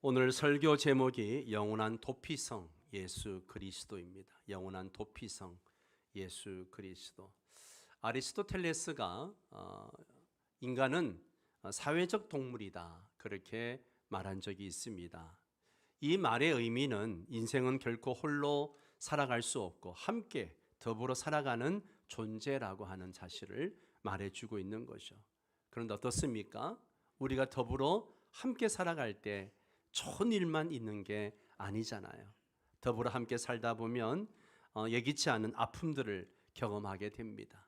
오늘 설교 제목이 영원한 도피성 예수 그리스도입니다. 영원한 도피성 예수 그리스도. 아리스토텔레스가 인간은 사회적 동물이다 그렇게 말한 적이 있습니다. 이 말의 의미는 인생은 결코 홀로 살아갈 수 없고 함께 더불어 살아가는 존재라고 하는 사실을 말해주고 있는 거죠. 그런데 어떻습니까? 우리가 더불어 함께 살아갈 때 좋은 일만 있는 게 아니잖아요. 더불어 함께 살다 보면 예기치 않은 아픔들을 경험하게 됩니다.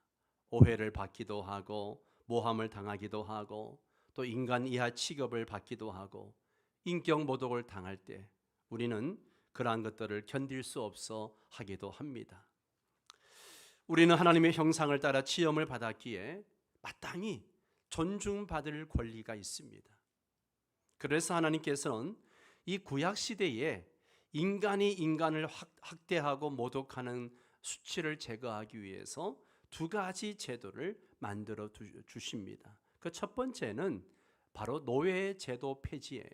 오해를 받기도 하고 모함을 당하기도 하고 또 인간 이하 취급을 받기도 하고 인격 모독을 당할 때 우리는 그러한 것들을 견딜 수 없어 하기도 합니다. 우리는 하나님의 형상을 따라 지음을 받았기에 마땅히 존중받을 권리가 있습니다. 그래서 하나님께서는 이 구약 시대에 인간이 인간을 학대하고 모독하는 수치를 제거하기 위해서 두 가지 제도를 만들어 주십니다. 그 첫 번째는 바로 노예 제도 폐지예요.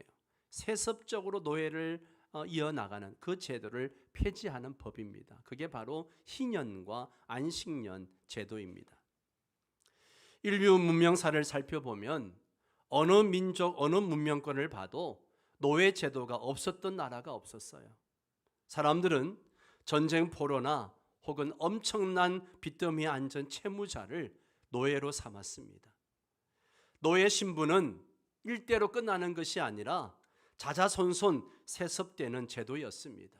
세습적으로 노예를 이어나가는 그 제도를 폐지하는 법입니다. 그게 바로 희년과 안식년 제도입니다. 인류 문명사를 살펴보면 어느 민족, 어느 문명권을 봐도 노예 제도가 없었던 나라가 없었어요. 사람들은 전쟁 포로나 혹은 엄청난 빚더미에 앉은 채무자를 노예로 삼았습니다. 노예 신분은 일대로 끝나는 것이 아니라 자자손손 세습되는 제도였습니다.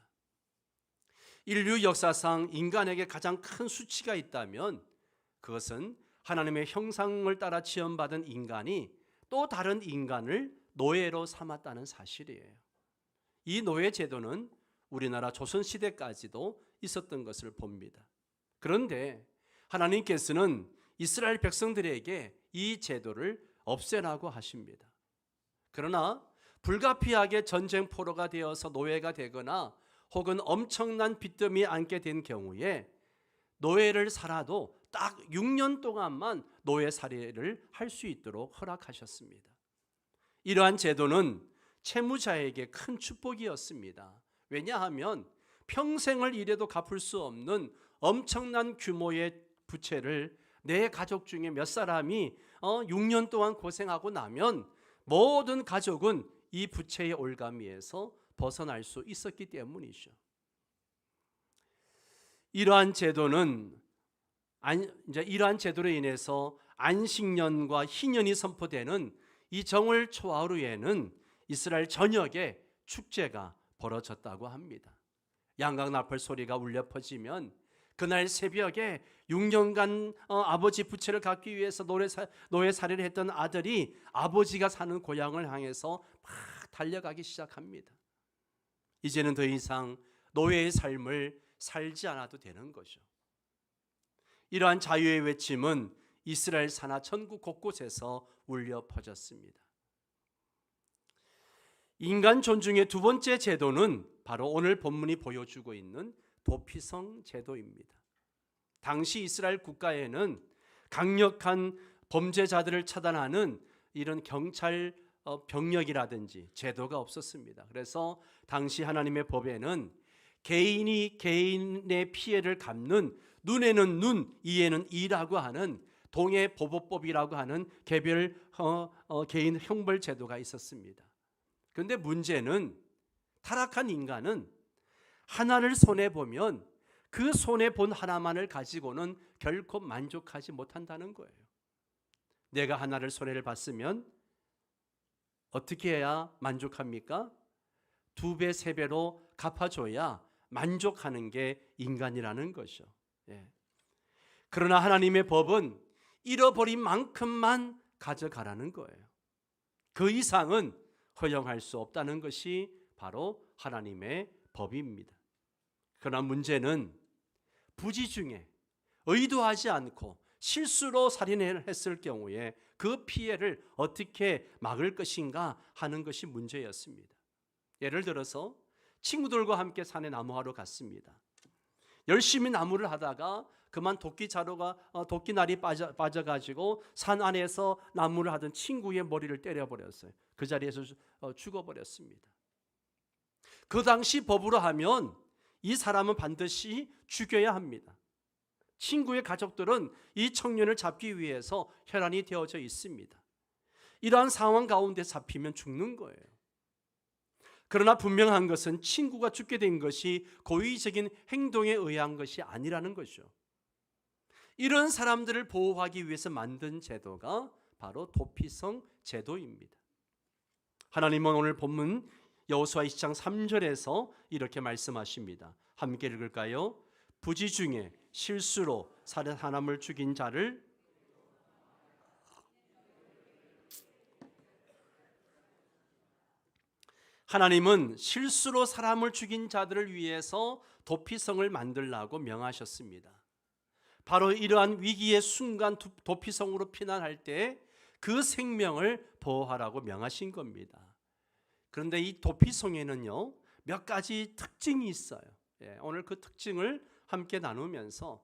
인류 역사상 인간에게 가장 큰 수치가 있다면 그것은 하나님의 형상을 따라 지음받은 인간이 또 다른 인간을 노예로 삼았다는 사실이에요. 이 노예 제도는 우리나라 조선시대까지도 있었던 것을 봅니다. 그런데 하나님께서는 이스라엘 백성들에게 이 제도를 없애라고 하십니다. 그러나 불가피하게 전쟁 포로가 되어서 노예가 되거나 혹은 엄청난 빚더미에 앉게 된 경우에 노예를 살아도 딱 6년 동안만 노예 살이를 할 수 있도록 허락하셨습니다. 이러한 제도는 채무자에게 큰 축복이었습니다. 왜냐하면 평생을 일해도 갚을 수 없는 엄청난 규모의 부채를 내 가족 중에 몇 사람이 6년 동안 고생하고 나면 모든 가족은 이 부채의 올가미에서 벗어날 수 있었기 때문이죠. 이러한 제도로 인해서 안식년과 희년이 선포되는 이 정월 초하루에는 이스라엘 전역에 축제가 벌어졌다고 합니다. 양각나팔 소리가 울려 퍼지면 그날 새벽에 6년간 아버지 부채를 갚기 위해서 노예살이를 했던 아들이 아버지가 사는 고향을 향해서 막 달려가기 시작합니다. 이제는 더 이상 노예의 삶을 살지 않아도 되는 거죠. 이러한 자유의 외침은 이스라엘 산하 전국 곳곳에서 울려 퍼졌습니다. 인간 존중의 두 번째 제도는 바로 오늘 본문이 보여주고 있는 도피성 제도입니다. 당시 이스라엘 국가에는 강력한 범죄자들을 차단하는 이런 경찰 병력이라든지 제도가 없었습니다. 그래서 당시 하나님의 법에는 개인이 개인의 피해를 갚는 눈에는 눈, 이에는 이라고 하는 동해보복법이라고 하는 개별 개인 형벌 제도가 있었습니다. 그런데 문제는 타락한 인간은 하나를 손해보면 그 손해본 하나만을 가지고는 결코 만족하지 못한다는 거예요. 내가 하나를 손해를 봤으면 어떻게 해야 만족합니까? 2배, 3배로 갚아줘야 만족하는 게 인간이라는 거죠. 그러나 하나님의 법은 잃어버린 만큼만 가져가라는 거예요. 그 이상은 허용할 수 없다는 것이 바로 하나님의 법입니다. 그러나 문제는 부지 중에 의도하지 않고 실수로 살인을 했을 경우에 그 피해를 어떻게 막을 것인가 하는 것이 문제였습니다. 예를 들어서 친구들과 함께 산에 나무하러 갔습니다. 열심히 나무를 하다가 그만 도끼날이 빠져가지고 산 안에서 나무를 하던 친구의 머리를 때려버렸어요. 그 자리에서 죽어버렸습니다. 그 당시 법으로 하면 이 사람은 반드시 죽여야 합니다. 친구의 가족들은 이 청년을 잡기 위해서 혈안이 되어져 있습니다. 이러한 상황 가운데 잡히면 죽는 거예요. 그러나 분명한 것은 친구가 죽게 된 것이 고의적인 행동에 의한 것이 아니라는 거죠. 이런 사람들을 보호하기 위해서 만든 제도가 바로 도피성 제도입니다. 하나님은 오늘 본문 여호수아 20장 3절에서 이렇게 말씀하십니다. 함께 읽을까요? 부지 중에 실수로 사람을 죽인 자를 하나님은 실수로 사람을 죽인 자들을 위해서 도피성을 만들라고 명하셨습니다. 바로 이러한 위기의 순간 도피성으로 피난할 때 그 생명을 보호하라고 명하신 겁니다. 그런데 이 도피성에는요 몇 가지 특징이 있어요. 오늘 그 특징을 함께 나누면서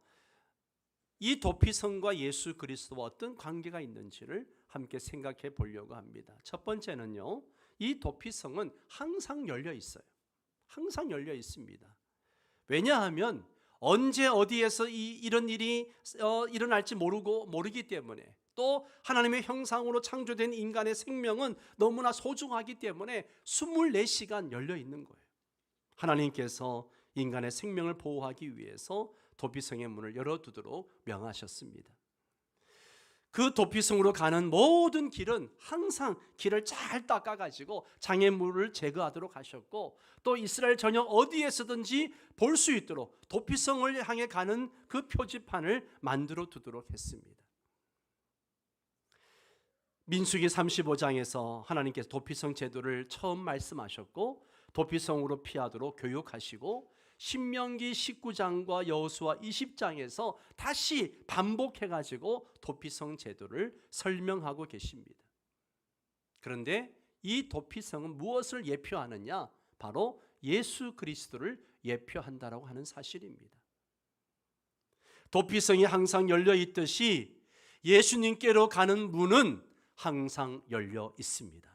이 도피성과 예수 그리스도와 어떤 관계가 있는지를 함께 생각해 보려고 합니다. 첫 번째는요, 이 도피성은 항상 열려 있어요. 항상 열려 있습니다. 왜냐하면 언제 어디에서 이런 일이 일어날지 모르기 때문에, 또 하나님의 형상으로 창조된 인간의 생명은 너무나 소중하기 때문에 24시간 열려 있는 거예요. 하나님께서 인간의 생명을 보호하기 위해서 도피성의 문을 열어두도록 명하셨습니다. 그 도피성으로 가는 모든 길은 항상 길을 잘 닦아가지고 장애물을 제거하도록 하셨고, 또 이스라엘 전역 어디에서든지 볼 수 있도록 도피성을 향해 가는 그 표지판을 만들어 두도록 했습니다. 민수기 35장에서 하나님께서 도피성 제도를 처음 말씀하셨고 도피성으로 피하도록 교육하시고, 신명기 19장과 여호수아 20장에서 다시 반복해가지고 도피성 제도를 설명하고 계십니다. 그런데 이 도피성은 무엇을 예표하느냐? 바로 예수 그리스도를 예표한다라고 하는 사실입니다. 도피성이 항상 열려 있듯이 예수님께로 가는 문은 항상 열려 있습니다.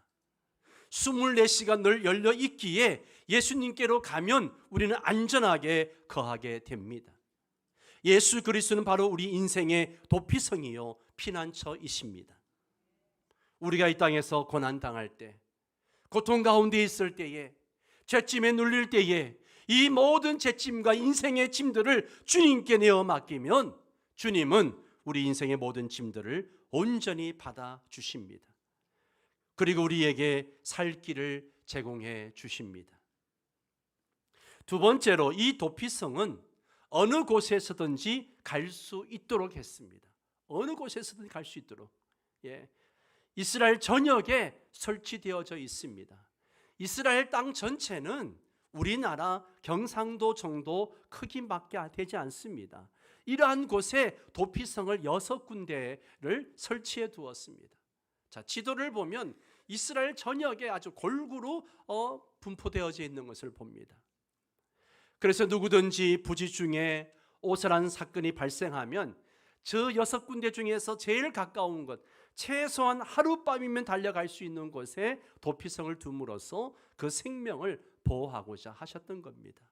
24시간 늘 열려 있기에 예수님께로 가면 우리는 안전하게 거하게 됩니다. 예수 그리스도는 바로 우리 인생의 도피성이요 피난처이십니다. 우리가 이 땅에서 고난당할 때, 고통 가운데 있을 때에, 죄짐에 눌릴 때에 이 모든 죄짐과 인생의 짐들을 주님께 내어 맡기면 주님은 우리 인생의 모든 짐들을 온전히 받아 주십니다. 그리고 우리에게 살 길을 제공해 주십니다. 두 번째로, 이 도피성은 어느 곳에서든지 갈 수 있도록 했습니다. 어느 곳에서든지 갈 수 있도록. 이스라엘 전역에 설치되어져 있습니다. 이스라엘 땅 전체는 우리나라 경상도 정도 크기밖에 되지 않습니다. 이러한 곳에 도피성을 6군데를 설치해 두었습니다. 자, 지도를 보면 이스라엘 전역에 아주 골고루 분포되어져 있는 것을 봅니다. 그래서 누구든지 부지 중에 오설한 사건이 발생하면 저 6군데 중에서 제일 가까운 것, 최소한 하룻밤이면 달려갈 수 있는 곳에 도피성을 둠으로써 그 생명을 보호하고자 하셨던 겁니다.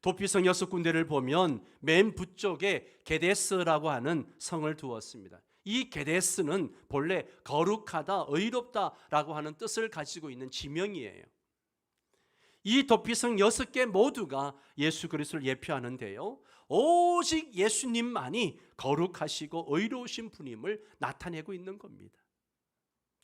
도피성 6군데를 보면 맨 북쪽에 게데스라고 하는 성을 두었습니다. 이 게데스는 본래 거룩하다, 의롭다라고 하는 뜻을 가지고 있는 지명이에요. 이 도피성 6개 모두가 예수 그리스도를 예표하는데요, 오직 예수님만이 거룩하시고 의로우신 분임을 나타내고 있는 겁니다.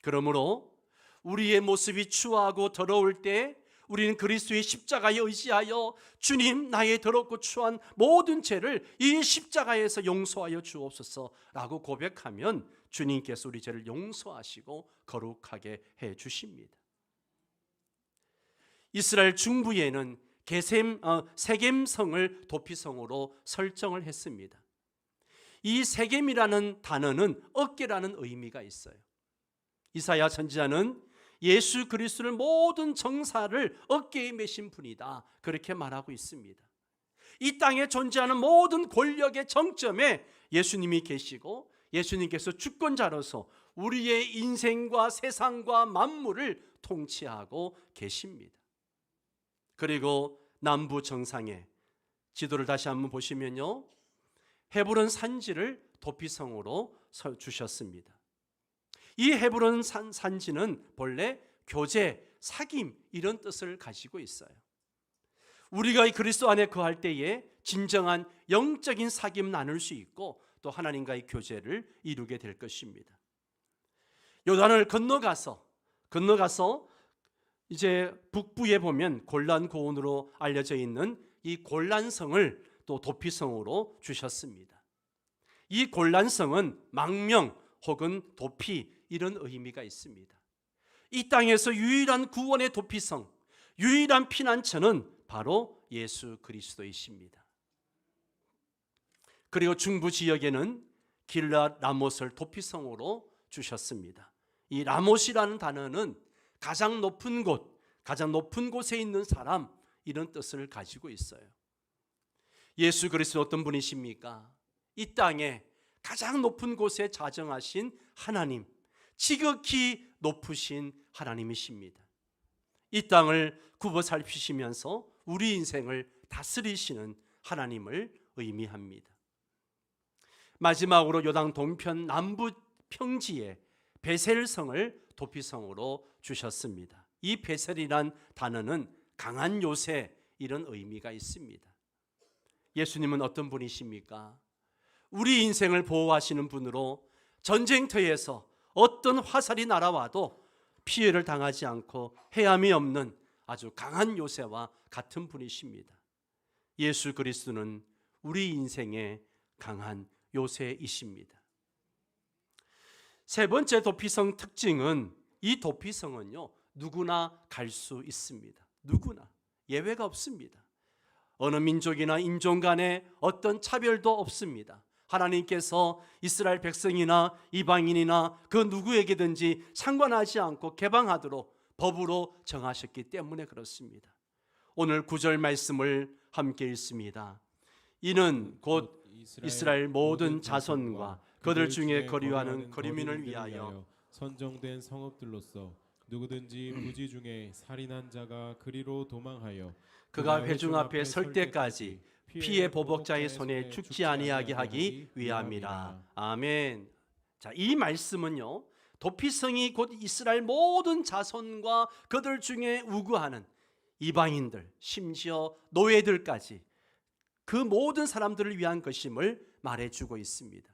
그러므로 우리의 모습이 추하고 더러울 때 우리는 그리스도의 십자가에 의지하여 주님, 나의 더럽고 추한 모든 죄를 이 십자가에서 용서하여 주옵소서라고 고백하면 주님께서 우리 죄를 용서하시고 거룩하게 해 주십니다. 이스라엘 중부에는 세겜성을 도피성으로 설정을 했습니다. 이 세겜이라는 단어는 어깨라는 의미가 있어요. 이사야 선지자는 예수 그리스도를 모든 정사를 어깨에 메신 분이다, 그렇게 말하고 있습니다. 이 땅에 존재하는 모든 권력의 정점에 예수님이 계시고 예수님께서 주권자로서 우리의 인생과 세상과 만물을 통치하고 계십니다. 그리고 남부 정상에 지도를 다시 한번 보시면요, 헤브론 산지를 도피성으로 주셨습니다. 이 헤브론 산지는 본래 교제, 사귐 이런 뜻을 가지고 있어요. 우리가 이 그리스도 안에 거할 때에 진정한 영적인 사귐 나눌 수 있고 또 하나님과의 교제를 이루게 될 것입니다. 요단을 건너가서 이제 북부에 보면 골란 고원으로 알려져 있는 이 골란성을 또 도피성으로 주셨습니다. 이 골란성은 망명 혹은 도피 이런 의미가 있습니다. 이 땅에서 유일한 구원의 도피성, 유일한 피난처는 바로 예수 그리스도이십니다. 그리고 중부 지역에는 길랏 라못을 도피성으로 주셨습니다. 이 라못이라는 단어는 가장 높은 곳에 있는 사람 이런 뜻을 가지고 있어요. 예수 그리스도 어떤 분이십니까? 이 땅에 가장 높은 곳에 자정하신 하나님, 지극히 높으신 하나님이십니다. 이 땅을 굽어 살피시면서 우리 인생을 다스리시는 하나님을 의미합니다. 마지막으로 요단 동편 남부 평지에 베셀성을 도피성으로 주셨습니다. 이 베셀이란 단어는 강한 요새 이런 의미가 있습니다. 예수님은 어떤 분이십니까? 우리 인생을 보호하시는 분으로 전쟁터에서 어떤 화살이 날아와도 피해를 당하지 않고 해함이 없는 아주 강한 요새와 같은 분이십니다. 예수 그리스도는 우리 인생의 강한 요새이십니다. 세 번째 도피성 특징은 이 도피성은요, 누구나 갈 수 있습니다. 누구나, 예외가 없습니다. 어느 민족이나 인종 간에 어떤 차별도 없습니다. 하나님께서 이스라엘 백성이나 이방인이나 그 누구에게든지 상관하지 않고 개방하도록 법으로 정하셨기 때문에 그렇습니다. 오늘 9절 말씀을 함께 읽습니다. 이는 곧 이스라엘 모든 자손과 그들 중에 거류하는 거류민을 위하여 선정된 성읍들로서 누구든지 부지 중에 살인한 자가 그리로 도망하여 그가 회중 앞에 설 때까지 피해 보복자의 손에 죽지 아니하게 하기 위함이라. 아멘. 자, 이 말씀은요, 도피성이 곧 이스라엘 모든 자손과 그들 중에 우구하는 이방인들, 심지어 노예들까지 그 모든 사람들을 위한 것임을 말해주고 있습니다.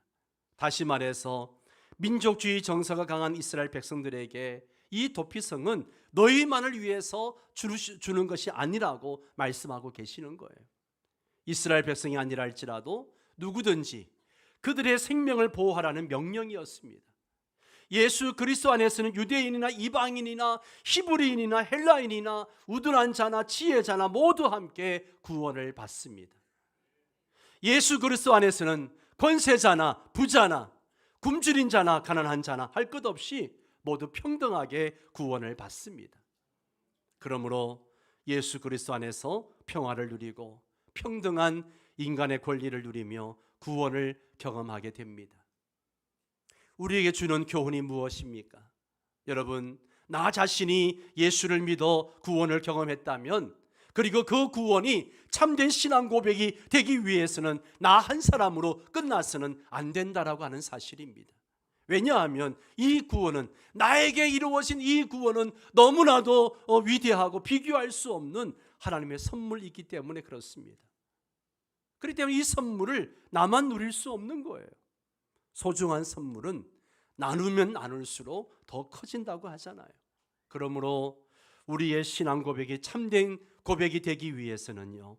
다시 말해서 민족주의 정서가 강한 이스라엘 백성들에게 이 도피성은 너희만을 위해서 주는 것이 아니라고 말씀하고 계시는 거예요. 이스라엘 백성이 아니라 할지라도 누구든지 그들의 생명을 보호하라는 명령이었습니다. 예수 그리스도 안에서는 유대인이나 이방인이나 히브리인이나 헬라인이나 우둔한 자나 지혜자나 모두 함께 구원을 받습니다. 예수 그리스도 안에서는 권세자나 부자나 굶주린 자나 가난한 자나 할 것 없이 모두 평등하게 구원을 받습니다. 그러므로 예수 그리스도 안에서 평화를 누리고 평등한 인간의 권리를 누리며 구원을 경험하게 됩니다. 우리에게 주는 교훈이 무엇입니까? 여러분, 나 자신이 예수를 믿어 구원을 경험했다면, 그리고 그 구원이 참된 신앙 고백이 되기 위해서는 나 한 사람으로 끝나서는 안 된다라고 하는 사실입니다. 왜냐하면 이 구원은, 나에게 이루어진 이 구원은 너무나도 위대하고 비교할 수 없는 하나님의 선물이기 때문에 그렇습니다. 그렇기 때문에 이 선물을 나만 누릴 수 없는 거예요. 소중한 선물은 나누면 나눌수록 더 커진다고 하잖아요. 그러므로 우리의 신앙 고백이 참된 고백이 되기 위해서는요,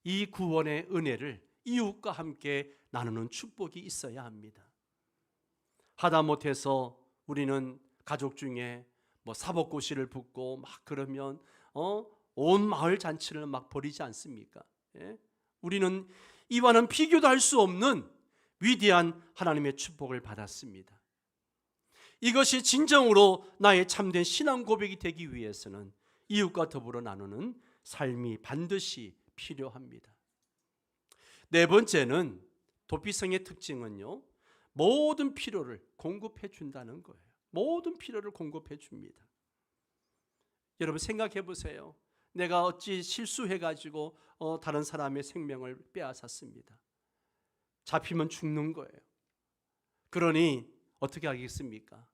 이 구원의 은혜를 이웃과 함께 나누는 축복이 있어야 합니다. 하다못해서 우리는 가족 중에 사법고시를 붙고 막 그러면 온 마을 잔치를 막 벌이지 않습니까? 예? 우리는 이와는 비교도 할 수 없는 위대한 하나님의 축복을 받았습니다. 이것이 진정으로 나의 참된 신앙 고백이 되기 위해서는 이웃과 더불어 나누는 삶이 반드시 필요합니다. 네 번째는, 도피성의 특징은요, 모든 필요를 공급해 준다는 거예요. 모든 필요를 공급해 줍니다. 여러분 생각해 보세요. 내가 어찌 실수해가지고 다른 사람의 생명을 빼앗았습니다. 잡히면 죽는 거예요. 그러니 어떻게 하겠습니까?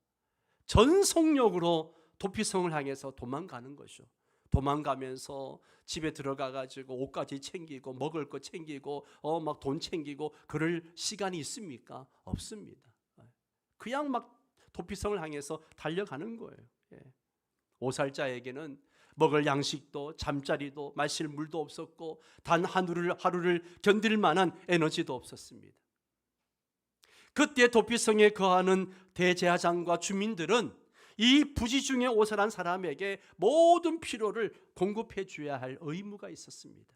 전속력으로 도피성을 향해서 도망가는 것이죠. 도망가면서 집에 들어가가지고 옷까지 챙기고 먹을 거 챙기고 막 돈 챙기고 그럴 시간이 있습니까? 없습니다. 그냥 막 도피성을 향해서 달려가는 거예요. 5살자에게는 먹을 양식도 잠자리도 마실 물도 없었고 단 하루를 견딜 만한 에너지도 없었습니다. 그때 도피성에 거하는 대제사장과 주민들은 이 부지 중에 오살한 사람에게 모든 필요를 공급해 줘야 할 의무가 있었습니다.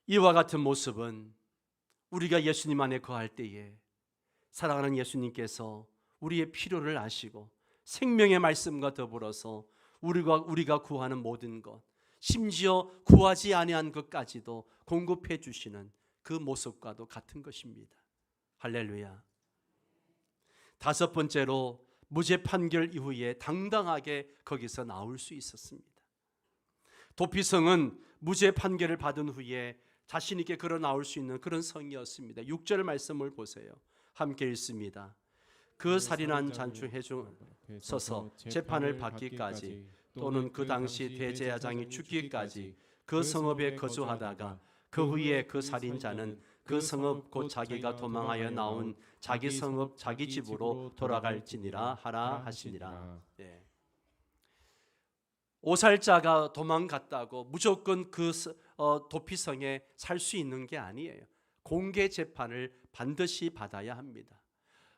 이와 같은 모습은 우리가 예수님 안에 거할 때에 사랑하는 예수님께서 우리의 필요를 아시고 생명의 말씀과 더불어서 우리가 구하는 모든 것, 심지어 구하지 아니한 것까지도 공급해 주시는 그 모습과도 같은 것입니다. 할렐루야. 다섯 번째로 무죄 판결 이후에 당당하게 거기서 나올 수 있었습니다. 도피성은 무죄 판결을 받은 후에 자신 있게 걸어 나올 수 있는 그런 성이었습니다. 6절 말씀을 보세요. 함께 읽습니다. 그 살인한 잔치회 중 서서 재판을 받기까지 또는 그 당시 대제사장이 죽기까지 그 성읍에 거주하다가 그 후에 그 살인자는 그 성읍 곧 자기가 도망하여 나온 자기 성읍 자기 집으로 돌아갈지니라 하라 하시니라. 오살자가 도망갔다고 무조건 그 도피성에 살 수 있는 게 아니에요. 공개 재판을 반드시 받아야 합니다.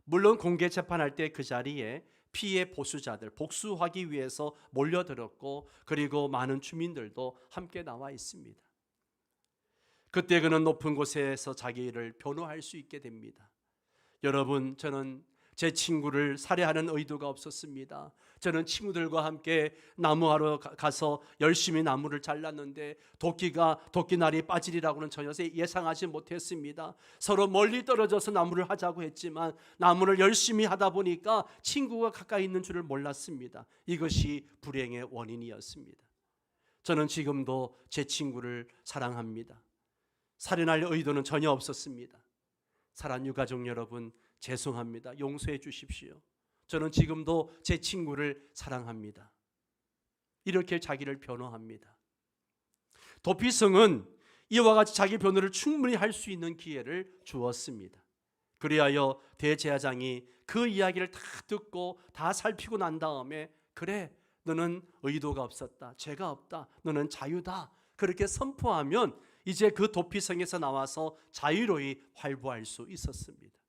물론 공개 재판할 때 그 자리에 피해 보수자들 복수하기 위해서 몰려들었고 그리고 많은 주민들도 함께 나와 있습니다. 그때 그는 높은 곳에서 자기를 변호할 수 있게 됩니다. 여러분, 저는 제 친구를 살해하는 의도가 없었습니다. 저는 친구들과 함께 나무하러 가서 열심히 나무를 잘랐는데 도끼날이 빠지리라고는 전혀 예상하지 못했습니다. 서로 멀리 떨어져서 나무를 하자고 했지만 나무를 열심히 하다 보니까 친구가 가까이 있는 줄을 몰랐습니다. 이것이 불행의 원인이었습니다. 저는 지금도 제 친구를 사랑합니다. 살인할 의도는 전혀 없었습니다. 사랑 유가족 여러분, 죄송합니다. 용서해 주십시오. 저는 지금도 제 친구를 사랑합니다. 이렇게 자기를 변호합니다. 도피성은 이와 같이 자기 변호를 충분히 할 수 있는 기회를 주었습니다. 그리하여 대제사장이 그 이야기를 다 듣고 다 살피고 난 다음에 그래, 너는 의도가 없었다. 죄가 없다. 너는 자유다. 그렇게 선포하면 이제 그 도피성에서 나와서 자유로이 활보할 수 있었습니다.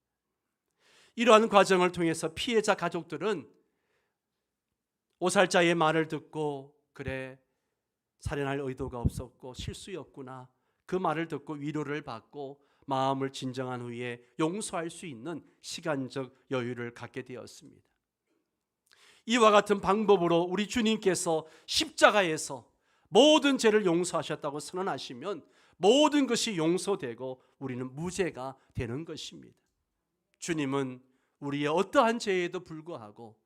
이러한 과정을 통해서 피해자 가족들은 오살자의 말을 듣고 그래, 살인할 의도가 없었고 실수였구나, 그 말을 듣고 위로를 받고 마음을 진정한 후에 용서할 수 있는 시간적 여유를 갖게 되었습니다. 이와 같은 방법으로 우리 주님께서 십자가에서 모든 죄를 용서하셨다고 선언하시면 모든 것이 용서되고 우리는 무죄가 되는 것입니다. 주님은 우리의 어떠한 죄에도 불구하고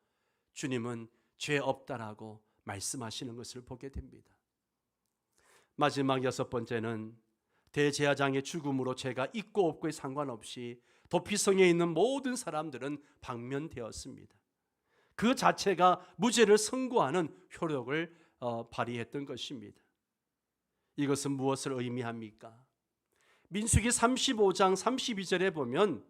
주님은 죄 없다라고 말씀하시는 것을 보게 됩니다. 마지막 여섯 번째는 대제사장의 죽음으로 죄가 있고 없고에 상관없이 도피성에 있는 모든 사람들은 방면되었습니다. 그 자체가 무죄를 선고하는 효력을 발휘했던 것입니다. 이것은 무엇을 의미합니까? 민수기 35장 32절에 보면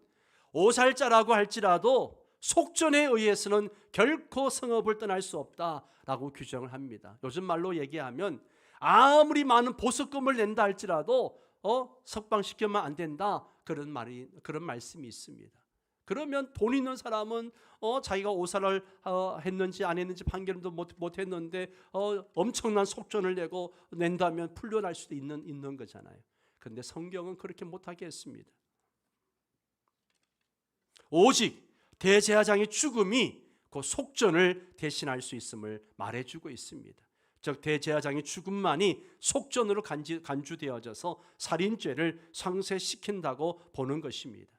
오살자라고 할지라도 속전에 의해서는 결코 성읍을 떠날 수 없다라고 규정을 합니다. 요즘 말로 얘기하면 아무리 많은 보석금을 낸다 할지라도 석방시키면 안 된다, 그런 말씀이 있습니다. 그러면 돈 있는 사람은 자기가 오살을 했는지 안 했는지 판결도 못 했는데 엄청난 속전을 낸다면 풀려날 수도 있는 거잖아요. 그런데 성경은 그렇게 못하게 했습니다. 오직 대제사장의 죽음이 그 속전을 대신할 수 있음을 말해주고 있습니다. 즉 대제사장의 죽음만이 속전으로 간주되어져서 살인죄를 상쇄시킨다고 보는 것입니다.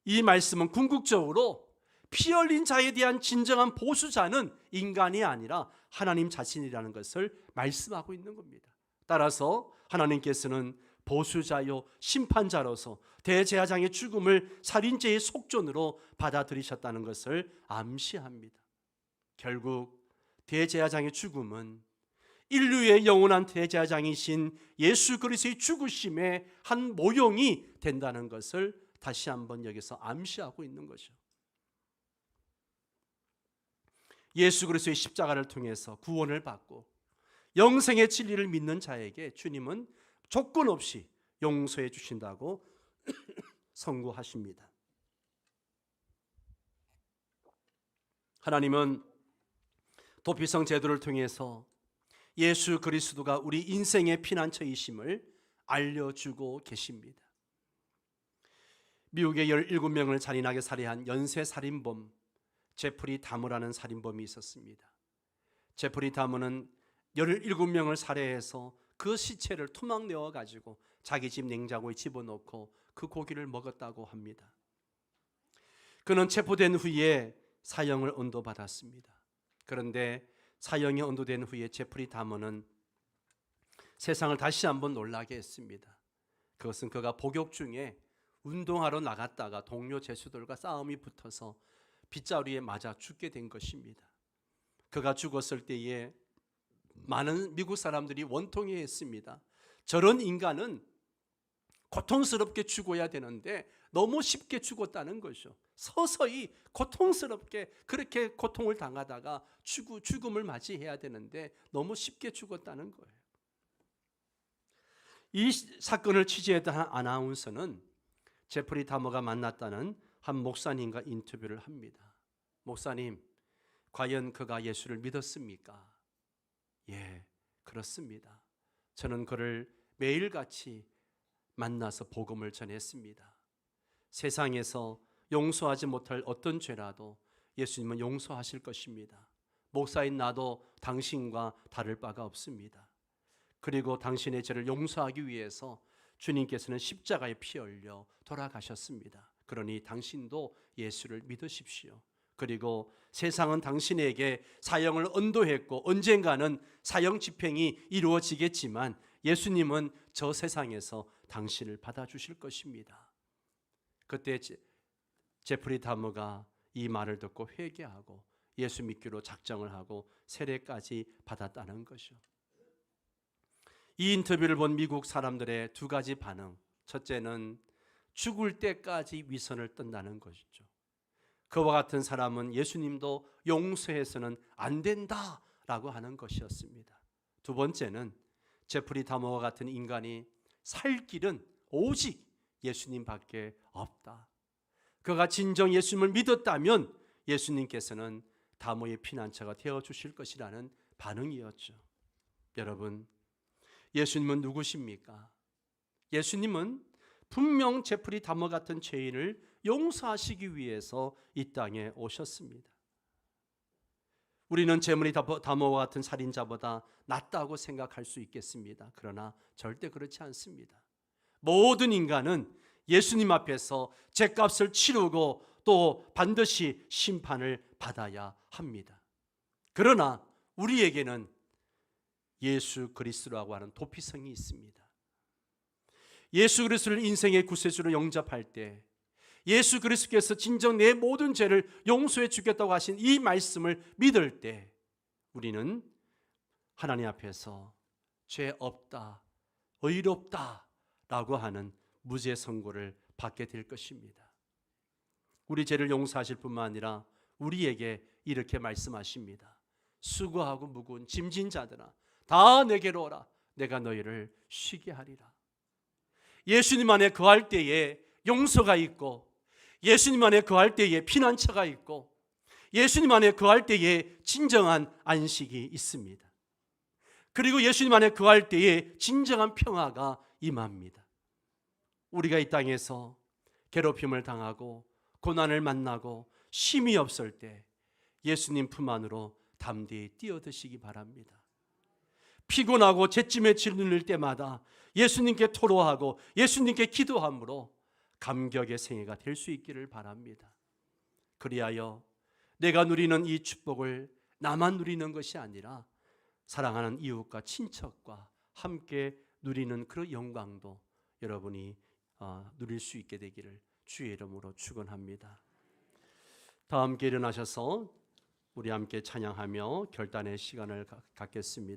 이 말씀은 궁극적으로 피 흘린 자에 대한 진정한 보수자는 인간이 아니라 하나님 자신이라는 것을 말씀하고 있는 겁니다. 따라서 하나님께서는 보수자요 심판자로서 대제사장의 죽음을 살인죄의 속전으로 받아들이셨다는 것을 암시합니다. 결국 대제사장의 죽음은 인류의 영원한 대제사장이신 예수 그리스도의 죽으심의 한 모형이 된다는 것을 다시 한번 여기서 암시하고 있는 것이죠. 예수 그리스도의 십자가를 통해서 구원을 받고 영생의 진리를 믿는 자에게 주님은 조건 없이 용서해 주신다고 선고하십니다. 하나님은 도피성 제도를 통해서 예수 그리스도가 우리 인생의 피난처이심을 알려주고 계십니다. 미국의 17명을 잔인하게 살해한 연쇄살인범 제프리 다머라는 살인범이 있었습니다. 제프리 다머는 17명을 살해해서 그 시체를 토막 내어 가지고 자기 집 냉장고에 집어넣고 그 고기를 먹었다고 합니다. 그는 체포된 후에 사형을 언도받았습니다. 그런데 사형이 언도된 후에 제프리 다머는 세상을 다시 한번 놀라게 했습니다. 그것은 그가 복역 중에 운동하러 나갔다가 동료 죄수들과 싸움이 붙어서 빗자루에 맞아 죽게 된 것입니다. 그가 죽었을 때에 많은 미국 사람들이 원통해했습니다. 저런 인간은 고통스럽게 죽어야 되는데 너무 쉽게 죽었다는 것이죠. 서서히 고통스럽게 그렇게 고통을 당하다가 죽음을 맞이해야 되는데 너무 쉽게 죽었다는 거예요. 이 사건을 취재했던 한 아나운서는 제프리 다머가 만났다는 한 목사님과 인터뷰를 합니다. 목사님, 과연 그가 예수를 믿었습니까? 예, 그렇습니다. 저는 그를 매일같이 만나서 복음을 전했습니다. 세상에서 용서하지 못할 어떤 죄라도 예수님은 용서하실 것입니다. 목사인 나도 당신과 다를 바가 없습니다. 그리고 당신의 죄를 용서하기 위해서 주님께서는 십자가에 피 흘려 돌아가셨습니다. 그러니 당신도 예수를 믿으십시오. 그리고 세상은 당신에게 사형을 언도했고 언젠가는 사형 집행이 이루어지겠지만 예수님은 저 세상에서 당신을 받아주실 것입니다. 그때 제프리 다머가 이 말을 듣고 회개하고 예수 믿기로 작정을 하고 세례까지 받았다는 것이죠. 이 인터뷰를 본 미국 사람들의 두 가지 반응. 첫째는 죽을 때까지 위선을 떤다는 것이죠. 그와 같은 사람은 예수님도 용서해서는 안 된다라고 하는 것이었습니다. 두 번째는 제프리 다머와 같은 인간이 살 길은 오직 예수님밖에 없다. 그가 진정 예수님을 믿었다면 예수님께서는 다머의 피난처가 되어주실 것이라는 반응이었죠. 여러분, 예수님은 누구십니까? 예수님은 분명 제프리 다머 같은 죄인을 용서하시기 위해서 이 땅에 오셨습니다. 우리는 제프리 다머와 같은 살인자보다 낫다고 생각할 수 있겠습니다. 그러나 절대 그렇지 않습니다. 모든 인간은 예수님 앞에서 죄값을 치르고 또 반드시 심판을 받아야 합니다. 그러나 우리에게는 예수 그리스도라고 하는 도피성이 있습니다. 예수 그리스도를 인생의 구세주로 영접할 때 예수 그리스도께서 진정 내 모든 죄를 용서해 주겠다고 하신 이 말씀을 믿을 때 우리는 하나님 앞에서 죄 없다, 의롭다 라고 하는 무죄 선고를 받게 될 것입니다. 우리 죄를 용서하실 뿐만 아니라 우리에게 이렇게 말씀하십니다. 수고하고 무거운 짐진 자들아 다 내게로 오라. 내가 너희를 쉬게 하리라. 예수님 안에 거할 때에 용서가 있고 예수님 안에 거할 때에 피난처가 있고 예수님 안에 거할 때에 진정한 안식이 있습니다. 그리고 예수님 안에 거할 때에 진정한 평화가 임합니다. 우리가 이 땅에서 괴롭힘을 당하고 고난을 만나고 쉼이 없을 때 예수님 품 안으로 담대히 뛰어드시기 바랍니다. 피곤하고 채찜에 질릴 때마다 예수님께 토로하고 예수님께 기도함으로 감격의 생애가 될 수 있기를 바랍니다. 그리하여 내가 누리는 이 축복을 나만 누리는 것이 아니라 사랑하는 이웃과 친척과 함께 누리는 그런 영광도 여러분이 누릴 수 있게 되기를 주의 이름으로 축원합니다. 다 함께 일어나셔서 우리 함께 찬양하며 결단의 시간을 갖겠습니다.